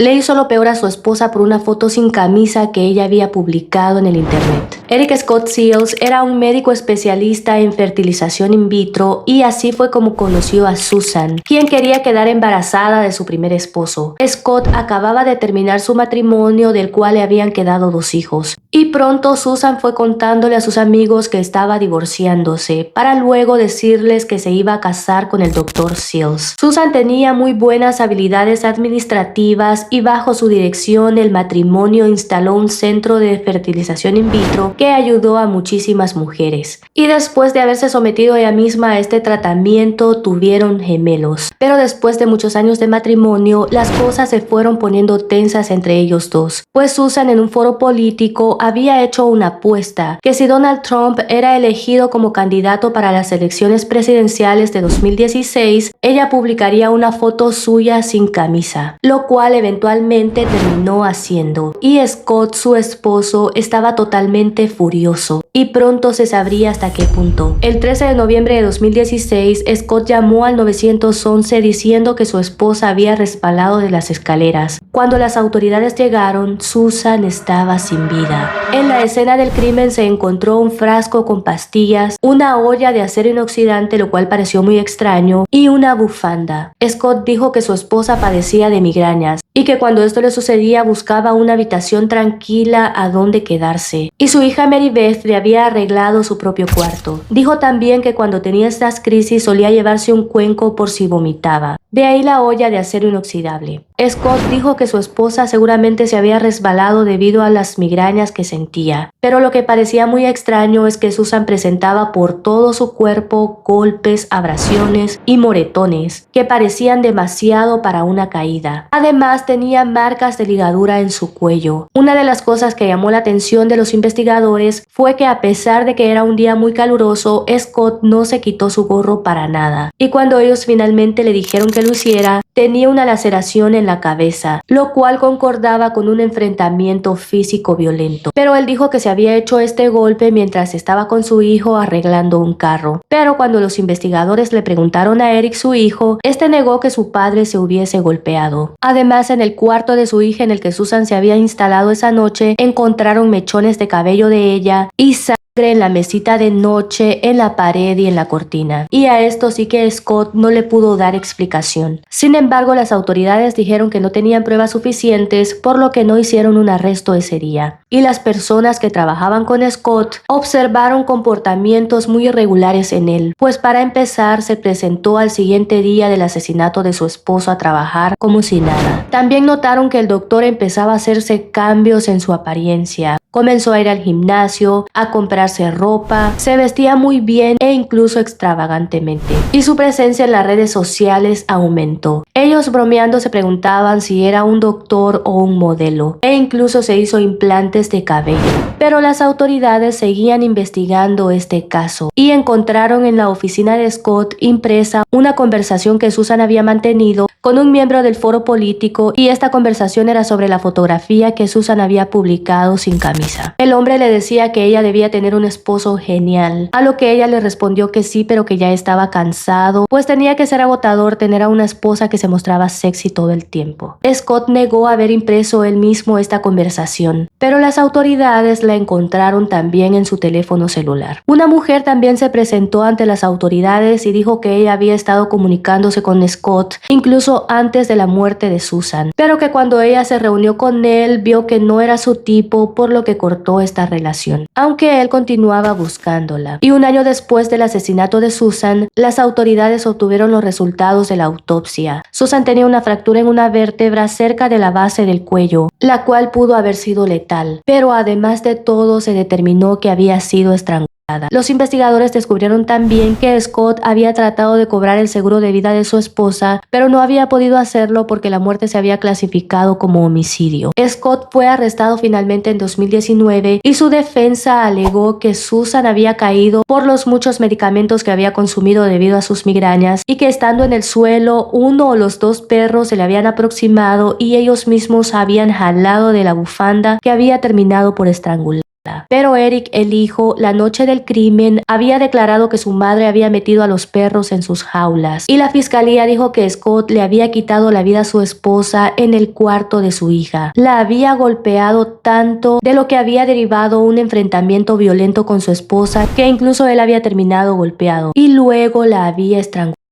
le hizo lo peor a su esposa por una foto sin camisa que ella había publicado en el internet. Eric Scott Seals era un médico especialista en fertilización in vitro y así fue como conoció a Susan, quien quería quedar embarazada de su primer esposo. Scott acababa de terminar su matrimonio, del cual le habían quedado 2 hijos. Y pronto Susan fue contándole a sus amigos que estaba divorciándose, para luego decirles que se iba a casar con el Dr. Seals. Susan tenía muy buenas habilidades administrativas y bajo su dirección el matrimonio instaló un centro de fertilización in vitro que ayudó a muchísimas mujeres. Y después de haberse sometido ella misma a este tratamiento, tuvieron gemelos. Pero después de muchos años de matrimonio, las cosas se fueron poniendo tensas entre ellos dos, pues Susan en un foro político había hecho una apuesta que si Donald Trump era elegido como candidato para las elecciones presidenciales de 2016, ella publicaría una foto suya sin camisa, lo cual eventualmente terminó haciendo. Y Scott, su esposo, estaba totalmente furioso y pronto se sabría hasta qué punto. El 13 de noviembre de 2016, Scott llamó al 911 diciendo que su esposa había resbalado de las escaleras. Cuando las autoridades llegaron, Susan estaba sin vida. En la escena del crimen se encontró un frasco con pastillas, una olla de acero inoxidante, lo cual pareció muy extraño, y una bufanda. Scott dijo que su esposa padecía de migrañas y que cuando esto le sucedía buscaba una habitación tranquila a donde quedarse. Y su hija Mary Beth le había arreglado su propio cuarto. Dijo también que cuando tenía estas crisis solía llevarse un cuenco por si vomitaba. De ahí la olla de acero inoxidable. Scott dijo que su esposa seguramente se había resbalado debido a las migrañas que sentía, pero lo que parecía muy extraño es que Susan presentaba por todo su cuerpo golpes, abrasiones y moretones que parecían demasiado para una caída. Además, tenía marcas de ligadura en su cuello. Una de las cosas que llamó la atención de los investigadores fue que a pesar de que era un día muy caluroso, Scott no se quitó su gorro para nada. Y cuando ellos finalmente le dijeron que lo hiciera, tenía una laceración en la cabeza, lo cual concordaba con un enfrentamiento físico violento. Pero él dijo que se había hecho este golpe mientras estaba con su hijo arreglando un carro. Pero cuando los investigadores le preguntaron a Eric, su hijo, este negó que su padre se hubiese golpeado. Además, en el cuarto de su hija en el que Susan se había instalado esa noche, encontraron mechones de cabello de ella y sangre en la mesita de noche, en la pared y en la cortina. Y a esto sí que Scott no le pudo dar explicación. Sin embargo, las autoridades dijeron que no tenían pruebas suficientes, por lo que no hicieron un arresto ese día. Y las personas que trabajaban con Scott observaron comportamientos muy irregulares en él, pues para empezar se presentó al siguiente día del asesinato de su esposo a trabajar como si nada. También notaron que el doctor empezaba a hacerse cambios en su apariencia. Comenzó a ir al gimnasio, a comprarse ropa, se vestía muy bien e incluso extravagantemente. Y su presencia en las redes sociales aumentó. Ellos bromeando se preguntaban si era un doctor o un modelo, e incluso se hizo implantes de cabello. Pero las autoridades seguían investigando este caso y encontraron en la oficina de Scott impresa una conversación que Susan había mantenido con un miembro del foro político, y esta conversación era sobre la fotografía que Susan había publicado sin camisa. El hombre le decía que ella debía tener un esposo genial, a lo que ella le respondió que sí, pero que ya estaba cansado, pues tenía que ser agotador tener a una esposa que se mostraba sexy todo el tiempo. Scott negó haber impreso él mismo esta conversación, pero las autoridades la encontraron también en su teléfono celular. Una mujer también se presentó ante las autoridades y dijo que ella había estado comunicándose con Scott incluso antes de la muerte de Susan, pero que cuando ella se reunió con él vio que no era su tipo, por lo que cortó esta relación, aunque él continuaba buscándola. Y un año después del asesinato de Susan, las autoridades obtuvieron los resultados de la autopsia. Susan tenía una fractura en una vértebra cerca de la base del cuello, la cual pudo haber sido letal, pero además de todo se determinó que había sido estrangulada. Los investigadores descubrieron también que Scott había tratado de cobrar el seguro de vida de su esposa, pero no había podido hacerlo porque la muerte se había clasificado como homicidio. Scott fue arrestado finalmente en 2019 y su defensa alegó que Susan había caído por los muchos medicamentos que había consumido debido a sus migrañas, y que estando en el suelo, uno o los 2 perros se le habían aproximado y ellos mismos habían jalado de la bufanda que había terminado por estrangular. Pero Eric, el hijo, la noche del crimen, había declarado que su madre había metido a los perros en sus jaulas y la fiscalía dijo que Scott le había quitado la vida a su esposa en el cuarto de su hija. La había golpeado tanto, de lo que había derivado un enfrentamiento violento con su esposa, que incluso él había terminado golpeado y luego la había estrangulado.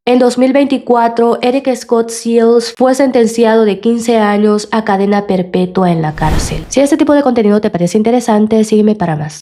En 2024, Eric Scott Seals fue sentenciado de 15 años a cadena perpetua en la cárcel. Si este tipo de contenido te parece interesante, sígueme para más.